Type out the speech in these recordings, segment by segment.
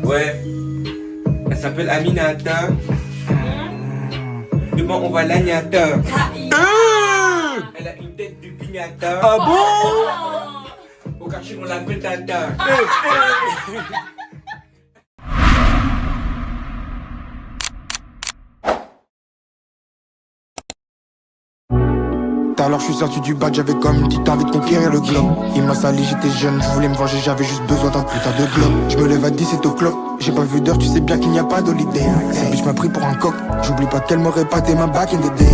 Ouais. Elle s'appelle Aminata. Demain, on va l'agnata. Elle a une tête de pignata. Ah bon? Au quartier, on l'appelle Tata. Alors je suis sorti du bac, j'avais comme une petite envie de conquérir le globe. Il m'a sali, j'étais jeune, je voulais me venger, j'avais juste besoin d'un putain de globe. Je me lève à 17 au club, j'ai pas vu d'heure, tu sais bien qu'il n'y a pas d'holiday. Cette bitch m'a pris pour un coq, j'oublie pas qu'elle m'aurait pâté ma back in the day.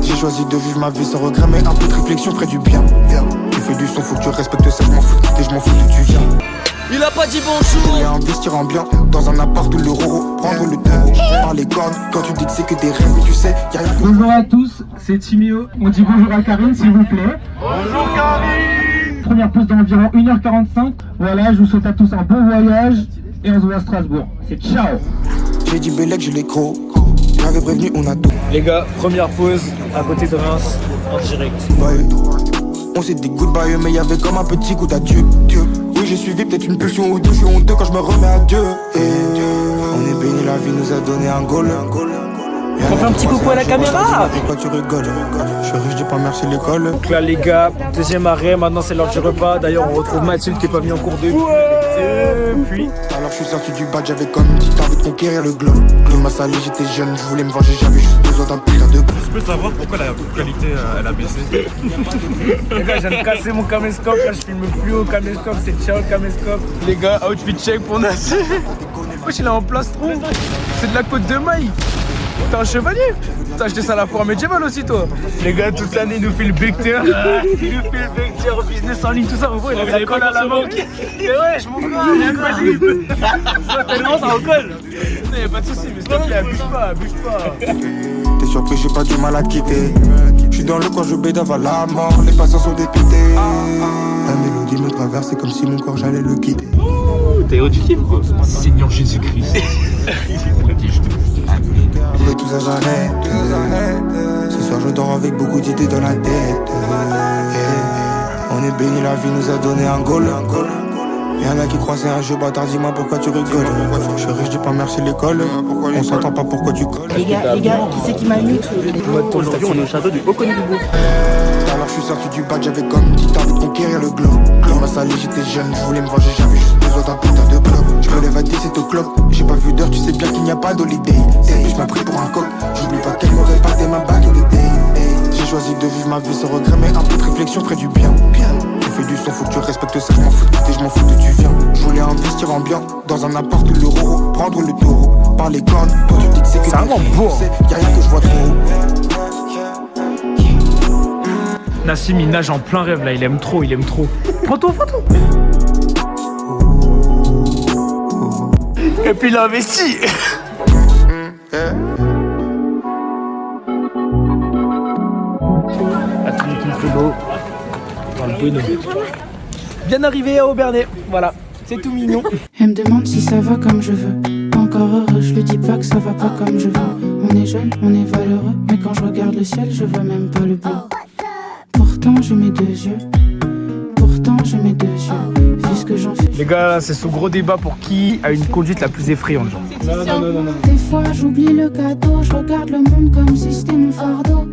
J'ai choisi de vivre ma vie sans regret, mais un peu de réflexion ferait du bien. Tu fais du son, faut que tu respectes ça, je m'en fous de quitter, je m'en fous d'où tu viens. Il a pas dit bonjour. Je voulais investir en bien, dans un appart où le roro, prendre le taureau. Par les cornes, quand tu dis que c'est que des rêves, mais tu sais, y'a rien. Bonjour à tous, c'est Timio. On dit bonjour à Karine s'il vous plaît. Bonjour Karine. Première pause d'environ 1h45. Voilà, je vous souhaite à tous un bon voyage et on se voit à Strasbourg. C'est ciao. J'ai dit Bellec, j'ai les crocs. J'avais prévenu, on a tout. Les gars, première pause à côté de Reims en direct. Ouais. On s'est dit goodbye, mais y'avait comme un petit coup d'adieu. Oui, j'ai suivi peut-être une pulsion ou deux, je suis honteux quand je me remets à Dieu. On est béni, la vie nous a donné un goal. On fait un petit coucou à la caméra. Pourquoi tu rigoles? Je suis riche, j'ai pas merci l'école. Donc là les gars, deuxième arrêt, maintenant c'est l'heure du repas. D'ailleurs on retrouve Mathilde qui est pas venu en cours de puis. Alors je suis sorti du bac, j'avais comme une petite envie de conquérir le globe. Il m'a sali, j'étais jeune, je voulais me venger, j'avais juste besoin d'un putain de globe. Je peux savoir pourquoi la qualité elle a baissé? Les gars, je viens de casser mon caméscope, là je filme plus au caméscope, c'est ciao le caméscope. Les gars, outfit check pour Nassi. Wesh, il est en plastron. C'est de la côte de maille. T'es un chevalier. T'as acheté ça à la foire médiévale aussi toi. Les gars, toute l'année il nous fait le vecteur. Il nous fait le vecteur, business en ligne, tout ça. Il avait la colle à la banque. Et ouais, je m'en crois, il y a quoi libre. Tellement ça recolle. Y'a pas de soucis, mais s'il te plaît, abuse pas. T'es surpris, j'ai pas du mal à te quitter. Je suis dans le coin, je bédave à la mort, les passants sont dépités. La mélodie me traverse, c'est comme si mon corps j'allais le quitter. T'es haut du kiff quoi? Seigneur Jésus-Christ. Mais tout ça j'arrête. Ce soir je dors avec beaucoup d'idées dans la tête. On est béni, la vie nous a donné un goal. Y'en a qui croient c'est un jeu bâtard, dis-moi pourquoi tu rigoles. Je suis riche, dis pas merci l'école. On s'entend pas pourquoi tu colles. Les gars, qui c'est qui m'a mute? Aujourd'hui on est au château du Haut-Coney-du-Bourg. Alors je suis sorti du bac, j'avais comme une petite envie de conquérir le globe. L'homme m'a sali, j'étais jeune, je voulais me venger, j'avais juste besoin d'un putain de globe. Je me lève à 17 au club, j'ai pas vu d'heure, tu sais bien qu'il n'y a pas d'holiday. Cette bitch m'a pris pour un coq, j'oublie pas qu'elle m'aurait pâté ma back in the day. J'ai choisi de vivre ma vie sans regret, mais un peu de réflexion ferait du bien. Tu fais du son, faut que tu respectes ça, je m'en fous de quitter, je m'en fous d'où tu viens. Je voulais investir en bien, dans un appart où le roro, prendre le taureau. Par les cornes, toi tu dis que c'est que vraiment beau. Y'a rien que je vois trop haut. Nassim il nage en plein rêve là, il aime trop. Photo. Et puis il a investi. Atelier qui fait beau. Dans le bueno. Bien arrivé à Aubernais, voilà, c'est tout mignon. Elle me demande si ça va comme je veux. Encore heureux, je lui dis pas que ça va pas comme je veux. On est jeune, on est valeureux, mais quand je regarde le ciel, je vois même pas le bleu. Pourtant je mets deux yeux, vu ce que j'en fais. Les gars, c'est ce gros débat pour qui a une conduite la plus effrayante, genre. Non. Des fois j'oublie le cadeau, je regarde le monde comme si c'était mon fardeau.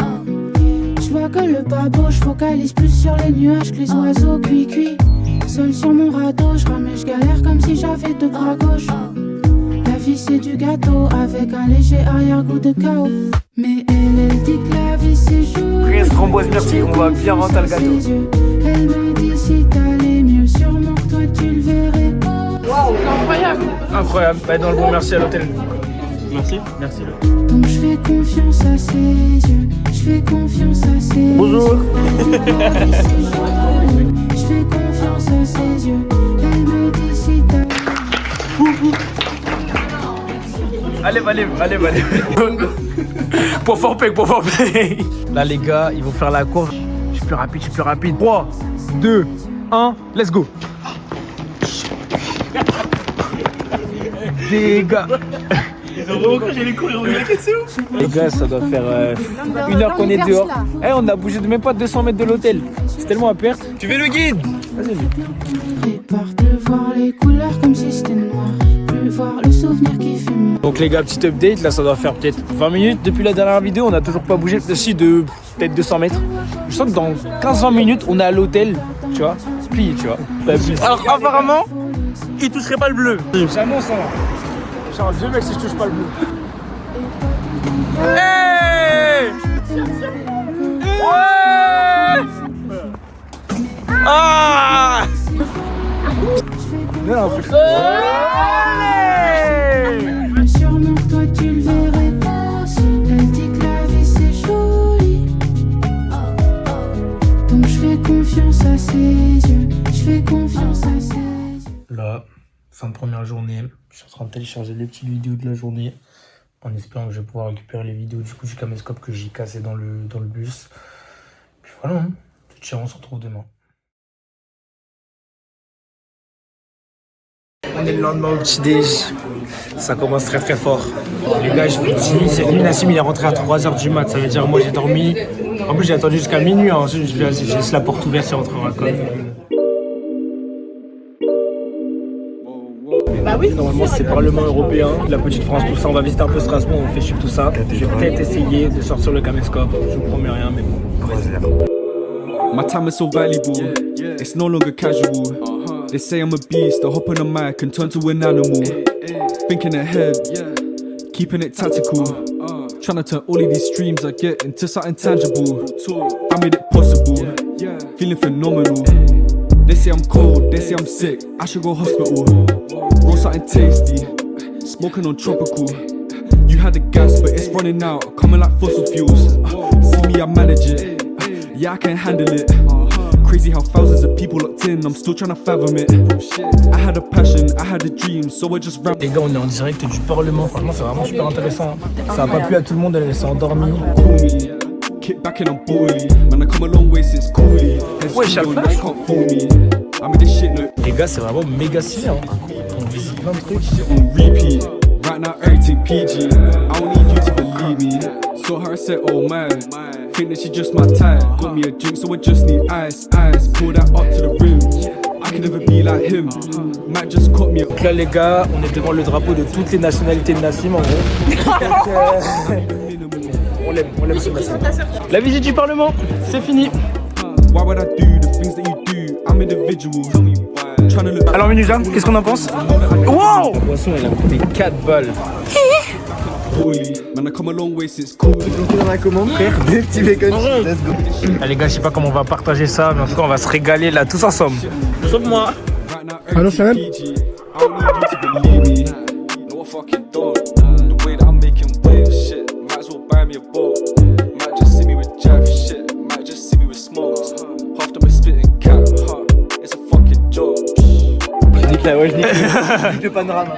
Je vois que le pas beau, je focalise plus sur les nuages que les oiseaux. Cuit, seul sur mon radeau, je rame et je galère comme si j'avais deux bras gauches. La vie c'est du gâteau, avec un léger arrière-goût de chaos. Mais elle dit que la vie c'est jour. Fraise, framboise, merci, on va bien rentrer le gâteau. Elle me dit si t'allais mieux, sûrement que toi tu le verrais. Waouh, c'est incroyable. Incroyable, bah dans le bon merci à l'hôtel. Merci. Donc je fais confiance à ses yeux, je fais confiance à ses yeux. Bonjour. Je fais confiance à ses yeux, elle me dit si t'as... Allez. Pour fort play. Là les gars, ils vont faire la course. Je suis plus rapide. 3, 2, 1, let's go. Les gars. Les gars, ça doit faire 1 heure qu'on est dehors. On a bougé de même pas 200 mètres de l'hôtel. C'est tellement à perte. Tu veux le guide? Vas-y. Prépare de voir les couleurs comme si c'était noir. Plus plus voir le souvenir qui fume. Donc les gars, petit update, là ça doit faire peut-être 20 minutes depuis la dernière vidéo, on n'a toujours pas bougé, si de peut-être 200 mètres. Je sens que dans 15-20 minutes, on est à l'hôtel, tu vois, plié, tu vois. Alors apparemment, il toucherait pas le bleu. J'annonce, hein. Genre, vieux mec si je touche pas le bleu. Hey! Ouais! Ah! Non, en fait. Mais sûrement que toi tu le verrais pas si elle dit que la vie c'est joli. Donc je fais confiance à ses yeux, je fais confiance à ses yeux. Là, fin de première journée, je suis en train de télécharger les petites vidéos de la journée en espérant que je vais pouvoir récupérer les vidéos du coup du caméscope que j'ai cassé dans le bus. Puis voilà, hein. Ciao, on se retrouve demain. On est le lendemain au petit déj, ça commence très très fort. Les gars, je vous dis, c'est lui Nassim, il est rentré à 3h du mat, ça veut dire moi j'ai dormi. En plus j'ai attendu jusqu'à minuit, hein. Je laisse la porte ouverte, il rentrera comme. Bah oui, normalement c'est le Parlement européen, la petite France, tout ça, on va visiter un peu Strasbourg, on fait suivre tout ça. Je vais peut-être essayer de sortir le caméscope, je vous promets rien, mais bon, on va essayer. My time is so valuable, it's no longer casual. They say I'm a beast, I hop on a mic and turn to an animal. Thinking ahead, keeping it tactical. Trying to turn all of these streams I get into something tangible. I made it possible, feeling phenomenal. They say I'm cold, they say I'm sick, I should go hospital. Roll something tasty, smoking on tropical. You had the gas but it's running out, coming like fossil fuels. See me, I manage it, yeah I can handle it. Crazy how thousands of people locked in, I'm still trying to fathom it. I had a passion, I had a dream, so I just ran. Les gars, on est en direct du Parlement, franchement c'est vraiment super intéressant. Ça a pas plu à tout le monde, elle s'est endormie. Kick back and I'm boily, man I come a long way since Cooley. Ouais, Charles. Les gars, c'est vraiment méga stylé, hein. On visite plein de trucs. On repeat, right now everything PG. I don't need you to believe me. Saw her, I said, oh man, think that she just my type. Got me a drink, so I just need ice. Pour that up to the rim. I can never be like him. Might just cut me. Donc là, les gars, on est devant le drapeau de toutes les nationalités de Nassim, en gros. On l'aime ce Nassim. La visite du Parlement, c'est fini. Why would I do the things that you do? I'm individual. Alors Minuja, qu'est-ce qu'on en pense? Wow! La boisson elle a coûté 4 balles. Man I come a long way since Cooley. Dans la commande frère, des petits bacon. Let's go. Allez gars, je sais pas comment on va partager ça, mais en tout cas on va se régaler là tous ensemble. Sauf moi. Allô Chanel? I don't need you to believe me. No I fucking don't. The way that I'm making waves, shit. Might as well buy me a boat. Might just see me with Jeff, shit. Might just see me with smokes. Half them are spitting cap, huh? It's a fucking joke. Je nique là, ouais, je nique le panorama.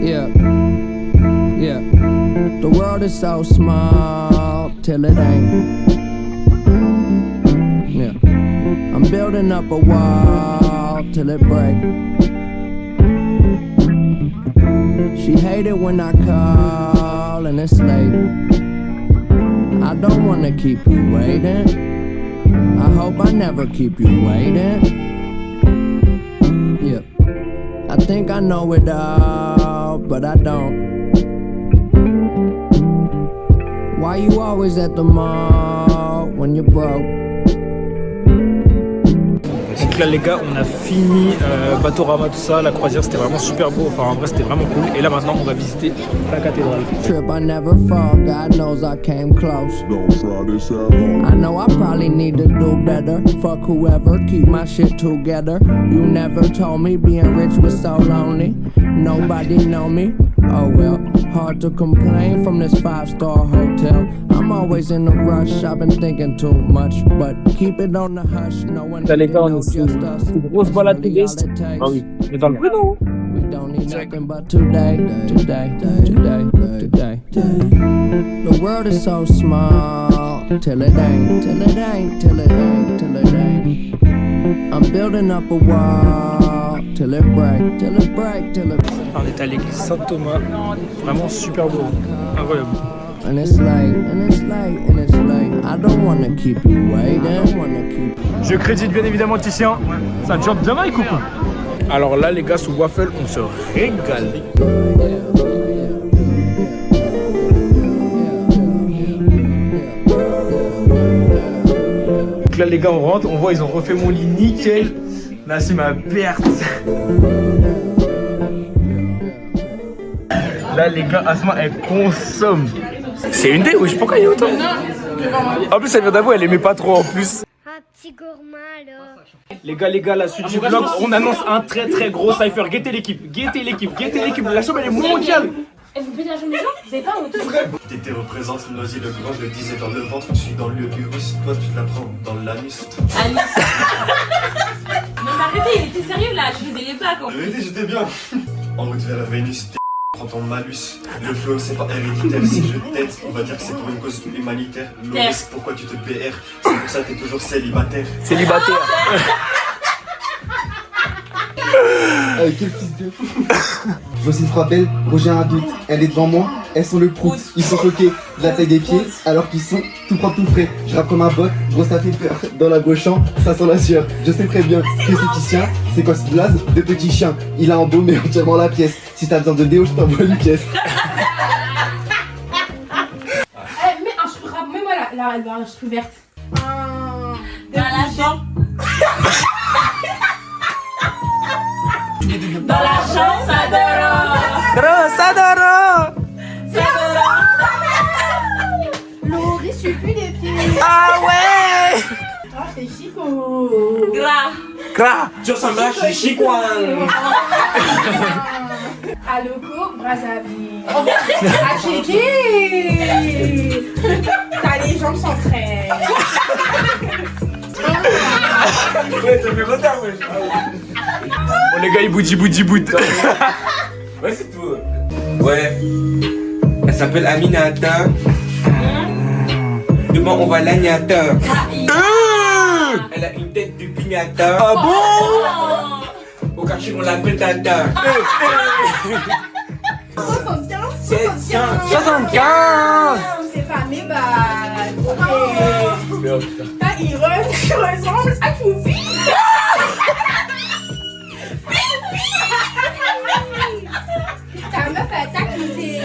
Yeah. The world is so small till it ain't. Yeah. I'm building up a wall till it break. She hate it when I call and it's late. I don't wanna keep you waiting. I hope I never keep you waiting. Yeah. I think I know it all, but I don't. Why you always at the mall when you're broke? Donc là les gars, on a fini Batorama, tout ça, la croisière c'était vraiment super beau, enfin en vrai c'était vraiment cool. Et là maintenant on va visiter la cathédrale. Trip, I never fall, God knows I came close. I know I probably need to do better. Fuck whoever, keep my shit together. You never told me being rich was so lonely. Nobody know me, oh well. Hard to complain from this 5-star hotel. I'm always in a rush, I've been thinking too much. But keep it on the hush, no one Les gars, on est sur une grosse balade pédestre. Ah oui, mais dans le bleu non? We don't need nothing but today. The world is so small till it ain't. I'm building up a wall till it break. On est à l'église Saint-Thomas, vraiment super beau, incroyable. and it's late, and it's late, and it's late. I don't wanna keep you waiting. Je crédite bien évidemment Titien. Ça job de Mike ou quoi? Alors là les gars, sous waffle, on se régale. Donc là les gars, on rentre, on voit ils ont refait mon lit nickel. Là c'est ma perte. Là les gars, Asma elle consomme. C'est une dé, wesh, pourquoi il y a autant? En plus elle vient d'avouer, elle aimait pas trop en plus. Un petit gourmand alors. Les gars, la suite du vlog, on annonce un très gros cypher. Guettez l'équipe, guettez l'équipe, guettez l'équipe. La chambre elle est mondiale. Et vous pétez la jambe des gens? Vous avez pas honte? Tété représente Noisy-le-Grand, je le disais dans le ventre, je suis dans le virus, toi tu te la prends dans l'anus. Anus. Non mais arrêtez, il était sérieux là, je faisais les blagues en La vérité, j'étais bien. En route vers la Vénus, prends ton malus. Le flow c'est pas héréditaire, si je t'aide, on va dire que c'est pour une cause humanitaire. Loris, pourquoi tu te PR? C'est pour ça que t'es toujours célibataire. Célibataire. Quel fils de... Voici une frappelle, Roger a un doute. Elle est devant moi, elles sont le prout. Ils sont choqués de la taille des pieds, alors qu'ils sont tout propres, tout frais. Je rappe comme un bot, gros ça fait peur. Dans la gauche, ça sent la sueur. Je sais très bien que c'est qui tient. C'est quoi ce blaze de petit chien? Il a embaumé entièrement la pièce. Si t'as besoin de déo, je t'envoie une pièce. Mais un cheveu rap, mets-moi la cheveux verte. Dans la jambe. Dans la chambre, ça dort. Sadoro. Laurie, je suis plus des pieds. Ah ouais. Ah, c'est chico. Gras. Tu ressembles à Chichi quoi. À Loco, Brazzaville. À Kéké. T'as les jambes s'entraînent. Ouais, ça fait retard, wesh. Bon les gars, ils bout. Ouais, c'est tout. Ouais. Elle s'appelle Aminata. Demain, on va l'agnata. Elle a une tête de pignata. Ah bon? Au quartier, on l'appelle Tata. 75. C'est pas mes balles. Iron, tu ressembles à Foufi. Ta meuf a taclité.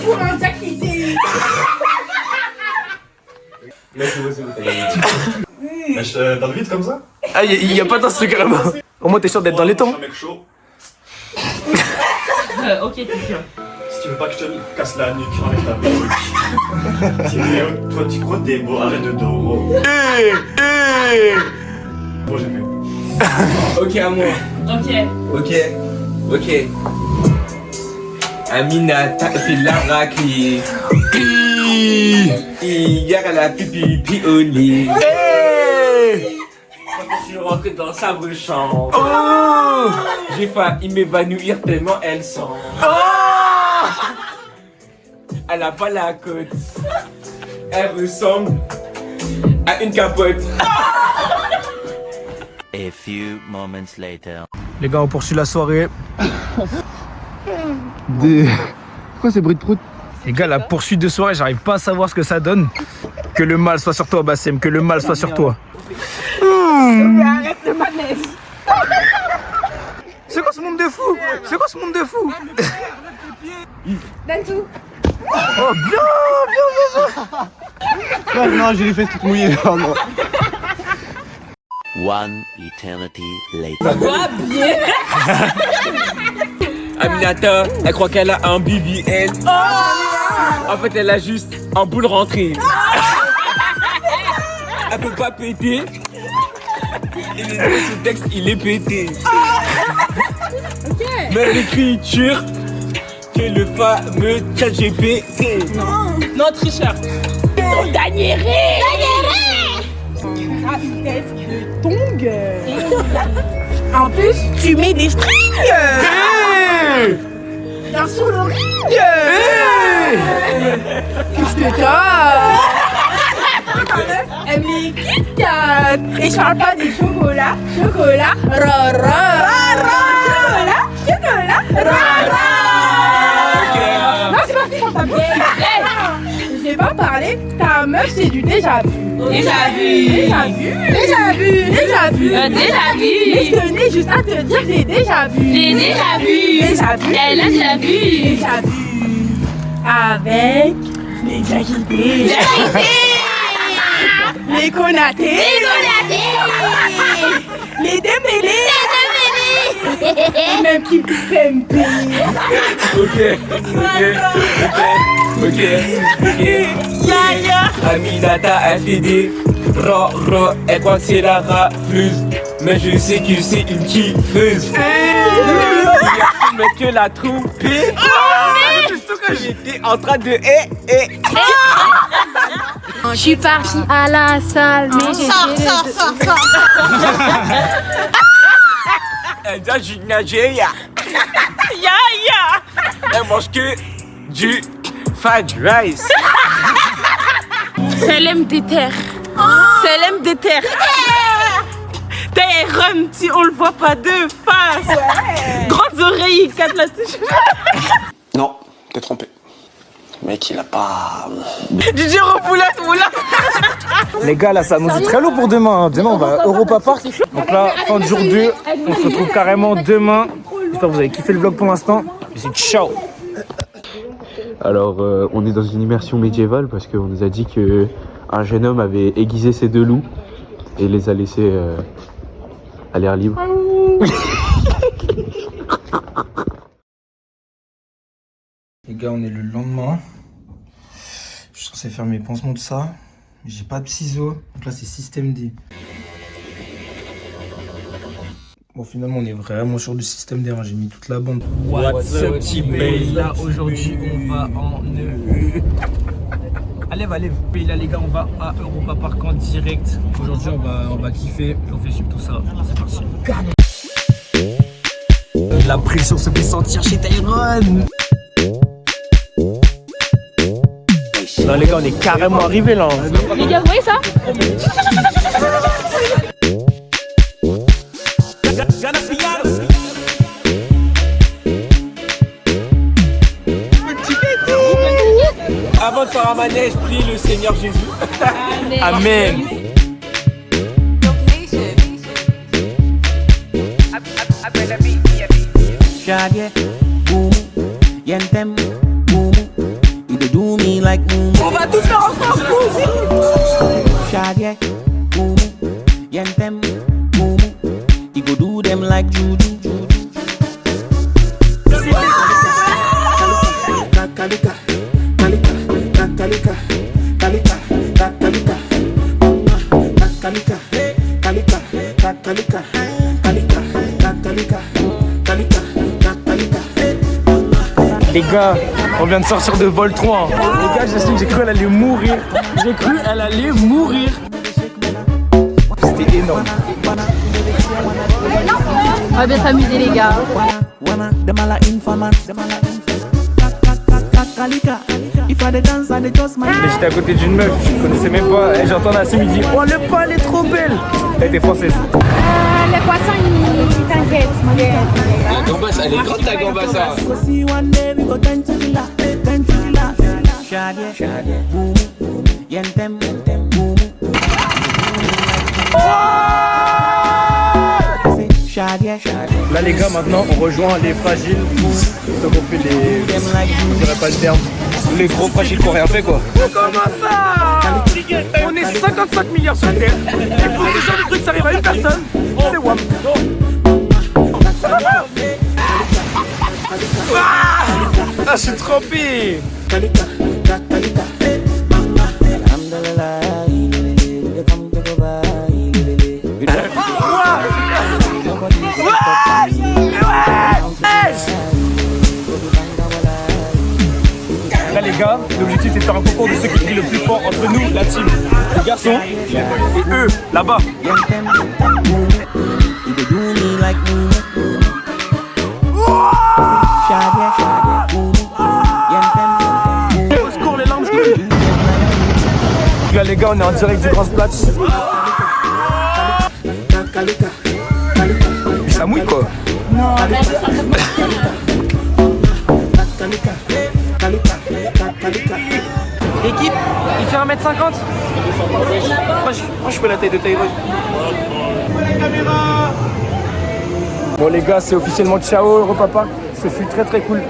Pour un taclité. Dans le vide comme ça? Ah, y a pas dans ce truc carrément. Au moins t'es sûr d'être dans les temps. Je suis un mec chaud. Ok, t'es sûr. Si tu veux pas que je te casse la nuque, enlève ta perruque. Timéo, toi tu crois t'es beau, arrête de doro. Bon, j'ai vu. Ok, à moi. Ok. Aminata, c'est la raclée. Hier, elle a pipi au lit. Quand je suis rentré dans sa chambre, j'ai failli m'évanouir tellement elle sent. Elle a pas la côte. Elle ressemble à une capote. A few moments later. Les gars, on poursuit la soirée. Quoi ces bruits de prout? Les gars, la poursuite de soirée, j'arrive pas à savoir ce que ça donne. Que le mal soit sur toi, Bassem, que le mal soit sur toi. Arrête le manège. C'est quoi ce monde de fou? Donne tout. Oh, bien. Non, j'ai les fesses toutes mouillées. Pardon. One eternity later. Aminata, elle croit qu'elle a un BBL. En fait, elle a juste un boule rentrée. Elle peut pas péter. Et ce texte, il est pété. Même l'écriture, que le fameux ChatGPT. Non, tricheur. Gagnerai. Ah, une tête de tongue. En plus, tu mets des strings. Dans sur le ring. Je te tape. Ma meuf aime les Kit Kat. Et je parle pas des chocolats. Chocolat. Chocolat. Non, c'est pas ce que je parle pas bien. meuf, c'est du déjà vu. Déjà vu. Déjà vu. Déjà vu. Déjà vu. Déjà vu. Mais je tenais juste à te dire que j'ai déjà vu. J'ai déjà vu. Déjà vu. Elle a déjà vu. Déjà vu. Avec les Diakité. Les Konaté. Les Dembélé. Et même qui Pempe. Ok. Yaya. Aminata a fait des elle croit que c'est la rafleuse. Mais je sais que c'est une kiffeuse. Il a que la tromper. Surtout que j'étais en train de Je suis partie à la salle, mais j'ai Sors. Elle dit du Nigeria. Elle mange que du fried rice. C'est l'aime des terres. C'est l'aime des terres. T'es rhum, on le voit pas de face. Grandes oreilles, 4 la touche. Non, t'es trompé. Mec, il a pas... DJ Repoulette, moula. Les gars, là, ça nous dit très lourd pour demain. Demain, on va à Europa Park. Donc là, fin de jour 2, on se retrouve carrément demain. J'espère que vous avez kiffé le vlog pour l'instant. Je dis ciao. Alors, on est dans une immersion médiévale parce qu'on nous a dit qu'un jeune homme avait aiguisé ses 2 loups et les a laissés à l'air libre. Les gars, on est le lendemain. Je suis censé faire mes pansements de ça. Mais j'ai pas de ciseaux. Donc là, c'est système D. Bon, finalement, on est vraiment sur du système D. Hein. J'ai mis toute la bande. What's up, petit baby? Là, aujourd'hui, on va en... Allez, là, les gars, on va à Europa Park en direct. Aujourd'hui, on va kiffer. On fait suivre tout ça. C'est parti. La pression se fait sentir chez Tyrone. Non les gars, on est carrément arrivés là. Les gars, vous voyez ça? Avant de faire un manège, prie le Seigneur Jésus. Amen. On va tout faire ensemble. Les gars, on vient de sortir de Vol 3. Les gars, j'ai cru qu'elle allait mourir. C'était énorme. On va bien s'amuser les gars. Mais j'étais à côté d'une meuf, je connaissais même pas. Et j'entends Nassim, il dit oh le poil est trop belle. Elle était française. Le poisson, il t'inquiète. La gambasse, elle est grande ta gambasse. Là les gars, maintenant on rejoint les fragiles. Ceux qu'on fait les... Je dirais pas le terme. Les gros fragiles qui ont rien fait quoi. Comment ça? On est 55 milliards sur Terre. Et pour ce genre de trucs, ça arrive à une personne. C'est WAM. Ah, je suis trempé. Là les gars, l'objectif c'est de faire un concours de ceux qui crient le plus fort entre nous, la team. Les garçons et eux, là-bas. Là les gars, on est en direct du Grand Platz. Ça mouille quoi. Non, L'équipe, il fait 1m50. Moi je fais la taille de Taïwan. Bon les gars, c'est officiellement ciao Europapa. Ce fut très très cool.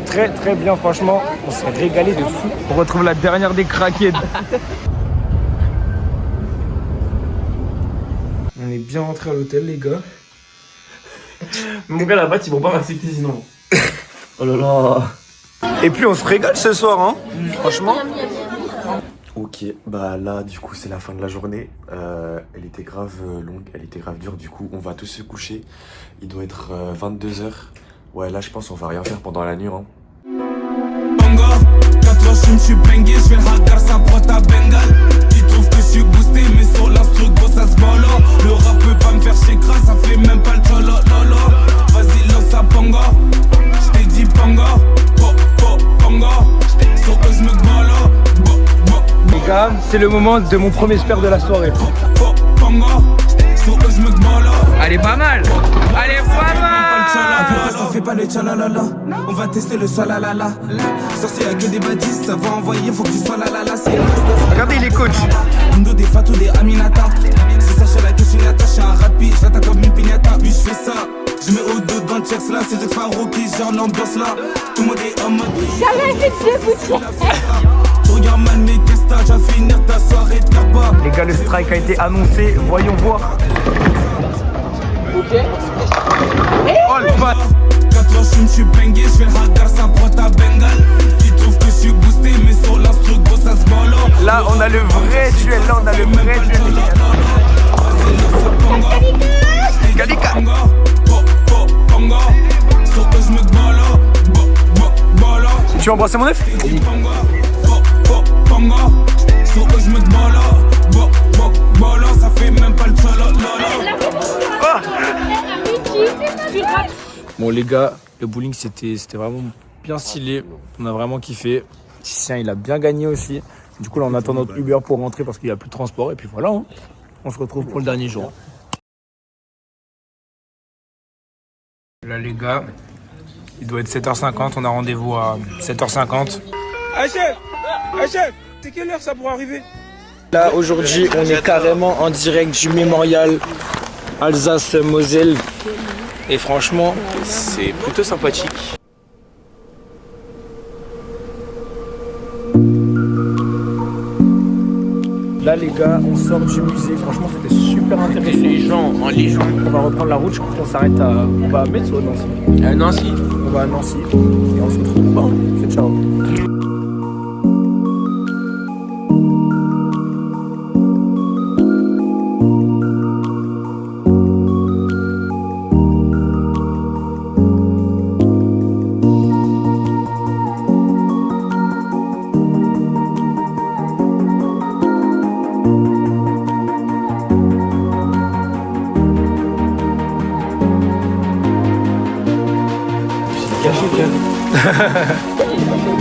Très très bien franchement. On s'est régalé de fou. On retrouve la dernière des craquettes. On est bien rentré à l'hôtel les gars. Mon gars là-bas, ils vont pas m'accepter sinon. Oh là là. Et puis on se régale ce soir hein. Franchement. Ok, bah là du coup c'est la fin de la journée. Elle était grave longue, elle était grave dure. Du coup on va tous se coucher. Il doit être 22h. Ouais là je pense qu'on va rien faire pendant la nuit hein. 4 heures je suis bengué, je fais le hagar, ça prend ta bengale. Tu trouves que je suis boosté mais sur l'instru gros ça se bala. Le rap peut pas me faire chécra, ça fait même pas le cholo lolo. Vas-y lance ça panga, j't'ai dit panga. Panga, sur eux j'me bala. Les gars, c'est le moment de mon premier spare de la soirée. Allez pas mal. Allez pas mal. Ça fait pas le tchalalala. On va tester le salalala. Sorcier y'a que des bâtisses, ça va envoyer, faut que tu sois la la la. Regardez les coachs. Mundo des Fatou des Aminata. C'est ça, la question est attachée à un rapide. Je l'attaque comme une pignata, puis je fais ça. Je mets au dos dans le checks là, c'est juste Faro qui gère l'ambiance là. Tout le monde est en mode. Tu regardes mal mais qu'est-ce que t'as déjà finir ta soirée de pas. Les gars, le strike a été annoncé, voyons voir. Ok. Oh le pas. 4 heures je suis bengué, je fais le hagar, ça prend ta bengale. Tu trouves que je suis boosté mais sur l'instru gros ça se bala. Là on a le vrai duel, là on a le vrai duel. Galika. Tu veux embrasser mon œuf? Ça fait même pas le Bon les gars, le bowling c'était vraiment bien stylé. On a vraiment kiffé. Titien il a bien gagné aussi. Du coup là on attend notre Uber pour rentrer parce qu'il n'y a plus de transport. Et puis voilà, hein. On se retrouve pour le dernier jour. Là les gars, il doit être 7h50, on a rendez-vous à 7h50. Ah chef, c'est quelle heure ça pour arriver? Là aujourd'hui on est carrément en direct du mémorial Alsace-Moselle. Et franchement c'est plutôt sympathique. Là les gars, on sort du musée, franchement c'était super intéressant. Les gens, en légende. On va reprendre la route, je crois qu'on s'arrête à... On va à Metz ou à Nancy? À Nancy. On va à Nancy et on se retrouve là-bas. C'est ciao.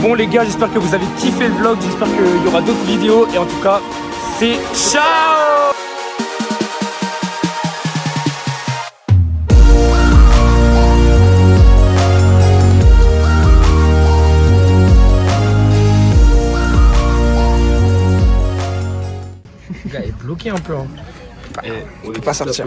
Bon les gars, j'espère que vous avez kiffé le vlog, j'espère qu'il y aura d'autres vidéos et en tout cas, c'est ciao. Le gars est bloqué un peu hein. On ne peut pas sortir.